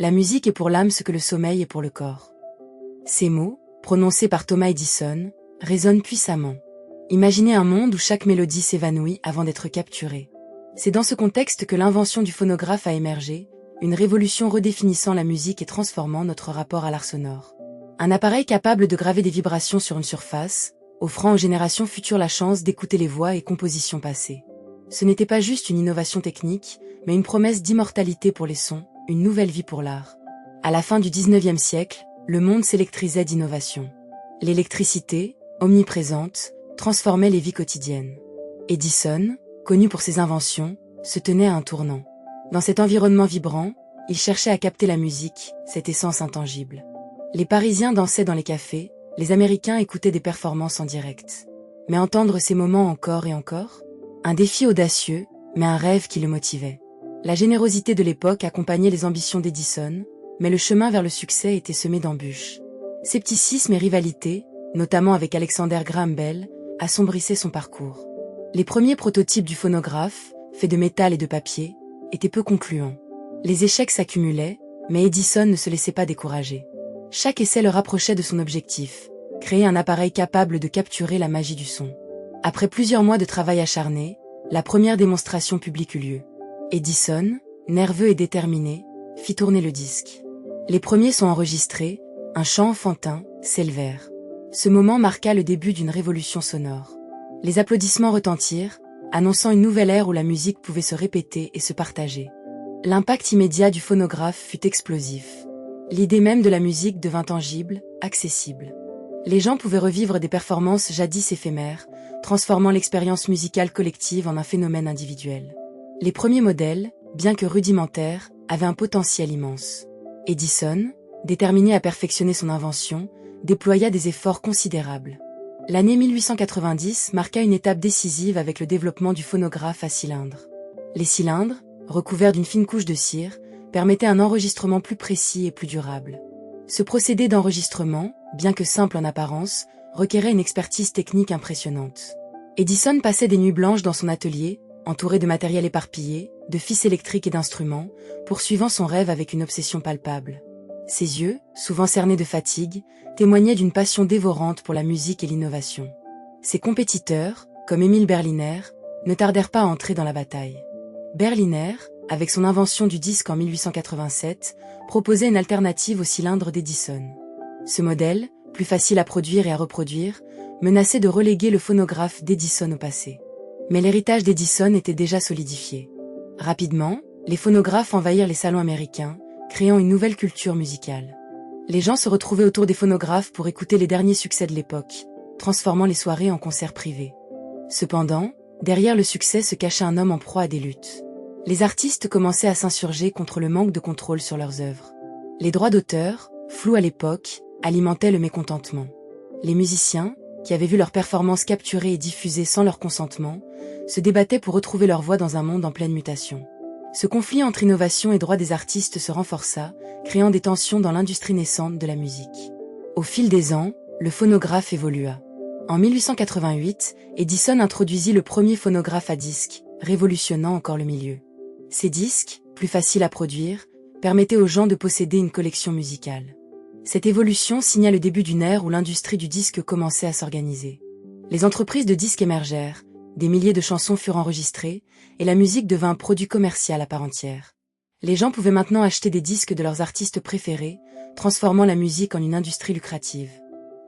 La musique est pour l'âme ce que le sommeil est pour le corps. Ces mots, prononcés par Thomas Edison, résonnent puissamment. Imaginez un monde où chaque mélodie s'évanouit avant d'être capturée. C'est dans ce contexte que l'invention du phonographe a émergé, une révolution redéfinissant la musique et transformant notre rapport à l'art sonore. Un appareil capable de graver des vibrations sur une surface, offrant aux générations futures la chance d'écouter les voix et compositions passées. Ce n'était pas juste une innovation technique, mais une promesse d'immortalité pour les sons, une nouvelle vie pour l'art. À la fin du 19e siècle, le monde s'électrisait d'innovation. L'électricité, omniprésente, transformait les vies quotidiennes. Edison, connu pour ses inventions, se tenait à un tournant. Dans cet environnement vibrant, il cherchait à capter la musique, cette essence intangible. Les Parisiens dansaient dans les cafés, les Américains écoutaient des performances en direct. Mais entendre ces moments encore et encore? Un défi audacieux, mais un rêve qui le motivait. La générosité de l'époque accompagnait les ambitions d'Edison, mais le chemin vers le succès était semé d'embûches. Scepticisme et rivalité, notamment avec Alexander Graham Bell, assombrissaient son parcours. Les premiers prototypes du phonographe, faits de métal et de papier, étaient peu concluants. Les échecs s'accumulaient, mais Edison ne se laissait pas décourager. Chaque essai le rapprochait de son objectif, créer un appareil capable de capturer la magie du son. Après plusieurs mois de travail acharné, la première démonstration publique eut lieu. Edison, nerveux et déterminé, fit tourner le disque. Les premiers sons enregistrés, un chant enfantin, s'élevèrent. Ce moment marqua le début d'une révolution sonore. Les applaudissements retentirent, annonçant une nouvelle ère où la musique pouvait se répéter et se partager. L'impact immédiat du phonographe fut explosif. L'idée même de la musique devint tangible, accessible. Les gens pouvaient revivre des performances jadis éphémères, transformant l'expérience musicale collective en un phénomène individuel. Les premiers modèles, bien que rudimentaires, avaient un potentiel immense. Edison, déterminé à perfectionner son invention, déploya des efforts considérables. L'année 1890 marqua une étape décisive avec le développement du phonographe à cylindre. Les cylindres, recouverts d'une fine couche de cire, permettaient un enregistrement plus précis et plus durable. Ce procédé d'enregistrement, bien que simple en apparence, requérait une expertise technique impressionnante. Edison passait des nuits blanches dans son atelier, entouré de matériel éparpillé, de fils électriques et d'instruments, poursuivant son rêve avec une obsession palpable. Ses yeux, souvent cernés de fatigue, témoignaient d'une passion dévorante pour la musique et l'innovation. Ses compétiteurs, comme Émile Berliner, ne tardèrent pas à entrer dans la bataille. Berliner, avec son invention du disque en 1887, proposait une alternative au cylindre d'Edison. Ce modèle, plus facile à produire et à reproduire, menaçait de reléguer le phonographe d'Edison au passé. Mais l'héritage d'Edison était déjà solidifié. Rapidement, les phonographes envahirent les salons américains, créant une nouvelle culture musicale. Les gens se retrouvaient autour des phonographes pour écouter les derniers succès de l'époque, transformant les soirées en concerts privés. Cependant, derrière le succès se cachait un homme en proie à des luttes. Les artistes commençaient à s'insurger contre le manque de contrôle sur leurs œuvres. Les droits d'auteur, flous à l'époque, alimentaient le mécontentement. Les musiciens, qui avaient vu leurs performances capturées et diffusées sans leur consentement, se débattaient pour retrouver leur voix dans un monde en pleine mutation. Ce conflit entre innovation et droits des artistes se renforça, créant des tensions dans l'industrie naissante de la musique. Au fil des ans, le phonographe évolua. En 1888, Edison introduisit le premier phonographe à disque, révolutionnant encore le milieu. Ces disques, plus faciles à produire, permettaient aux gens de posséder une collection musicale. Cette évolution signa le début d'une ère où l'industrie du disque commençait à s'organiser. Les entreprises de disques émergèrent, des milliers de chansons furent enregistrées, et la musique devint un produit commercial à part entière. Les gens pouvaient maintenant acheter des disques de leurs artistes préférés, transformant la musique en une industrie lucrative.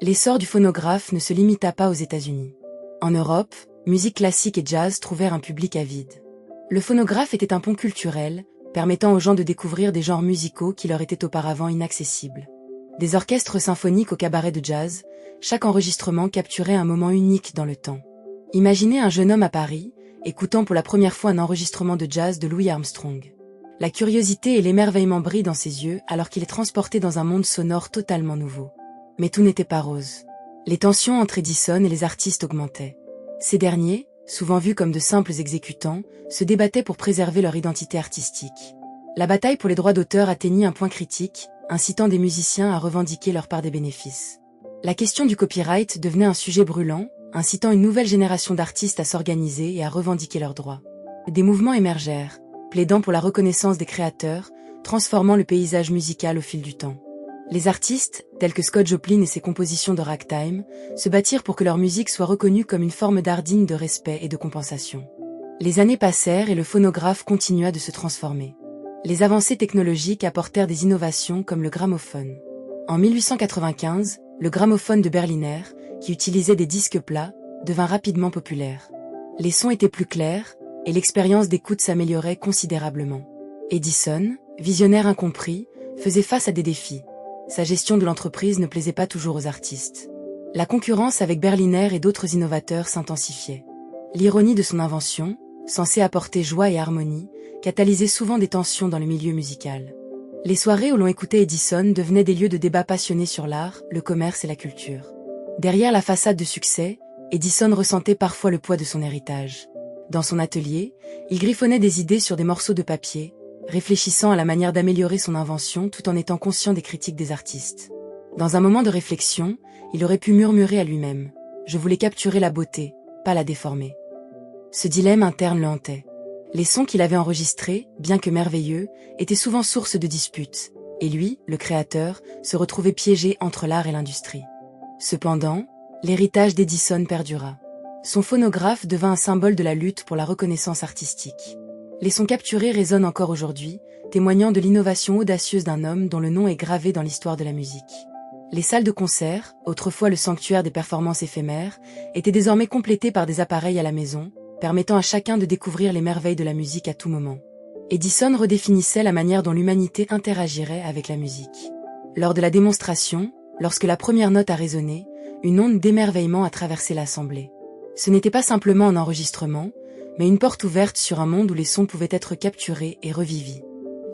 L'essor du phonographe ne se limita pas aux États-Unis. En Europe, musique classique et jazz trouvèrent un public avide. Le phonographe était un pont culturel, permettant aux gens de découvrir des genres musicaux qui leur étaient auparavant inaccessibles. Des orchestres symphoniques au cabaret de jazz, chaque enregistrement capturait un moment unique dans le temps. Imaginez un jeune homme à Paris, écoutant pour la première fois un enregistrement de jazz de Louis Armstrong. La curiosité et l'émerveillement brillent dans ses yeux alors qu'il est transporté dans un monde sonore totalement nouveau. Mais tout n'était pas rose. Les tensions entre Edison et les artistes augmentaient. Ces derniers, souvent vus comme de simples exécutants, se débattaient pour préserver leur identité artistique. La bataille pour les droits d'auteur atteignit un point critique, incitant des musiciens à revendiquer leur part des bénéfices. La question du copyright devenait un sujet brûlant, incitant une nouvelle génération d'artistes à s'organiser et à revendiquer leurs droits. Des mouvements émergèrent, plaidant pour la reconnaissance des créateurs, transformant le paysage musical au fil du temps. Les artistes, tels que Scott Joplin et ses compositions de ragtime, se battirent pour que leur musique soit reconnue comme une forme d'art digne de respect et de compensation. Les années passèrent et le phonographe continua de se transformer. Les avancées technologiques apportèrent des innovations comme le gramophone. En 1895, le gramophone de Berliner, qui utilisait des disques plats, devint rapidement populaire. Les sons étaient plus clairs, et l'expérience d'écoute s'améliorait considérablement. Edison, visionnaire incompris, faisait face à des défis. Sa gestion de l'entreprise ne plaisait pas toujours aux artistes. La concurrence avec Berliner et d'autres innovateurs s'intensifiait. L'ironie de son invention, censée apporter joie et harmonie, catalysait souvent des tensions dans le milieu musical. Les soirées où l'on écoutait Edison devenaient des lieux de débat passionnés sur l'art, le commerce et la culture. Derrière la façade de succès, Edison ressentait parfois le poids de son héritage. Dans son atelier, il griffonnait des idées sur des morceaux de papier, réfléchissant à la manière d'améliorer son invention tout en étant conscient des critiques des artistes. Dans un moment de réflexion, il aurait pu murmurer à lui-même « Je voulais capturer la beauté, pas la déformer ». Ce dilemme interne le hantait. Les sons qu'il avait enregistrés, bien que merveilleux, étaient souvent source de disputes, et lui, le créateur, se retrouvait piégé entre l'art et l'industrie. Cependant, l'héritage d'Edison perdura. Son phonographe devint un symbole de la lutte pour la reconnaissance artistique. Les sons capturés résonnent encore aujourd'hui, témoignant de l'innovation audacieuse d'un homme dont le nom est gravé dans l'histoire de la musique. Les salles de concert, autrefois le sanctuaire des performances éphémères, étaient désormais complétées par des appareils à la maison, permettant à chacun de découvrir les merveilles de la musique à tout moment. Edison redéfinissait la manière dont l'humanité interagirait avec la musique. Lors de la démonstration, lorsque la première note a résonné, une onde d'émerveillement a traversé l'assemblée. Ce n'était pas simplement un enregistrement, mais une porte ouverte sur un monde où les sons pouvaient être capturés et revivis.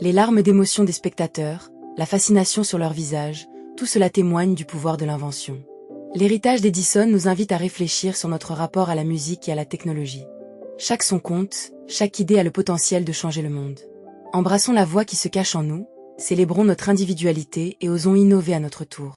Les larmes d'émotion des spectateurs, la fascination sur leur visage, tout cela témoigne du pouvoir de l'invention. L'héritage d'Edison nous invite à réfléchir sur notre rapport à la musique et à la technologie. Chaque son compte, chaque idée a le potentiel de changer le monde. Embrassons la voix qui se cache en nous, célébrons notre individualité et osons innover à notre tour.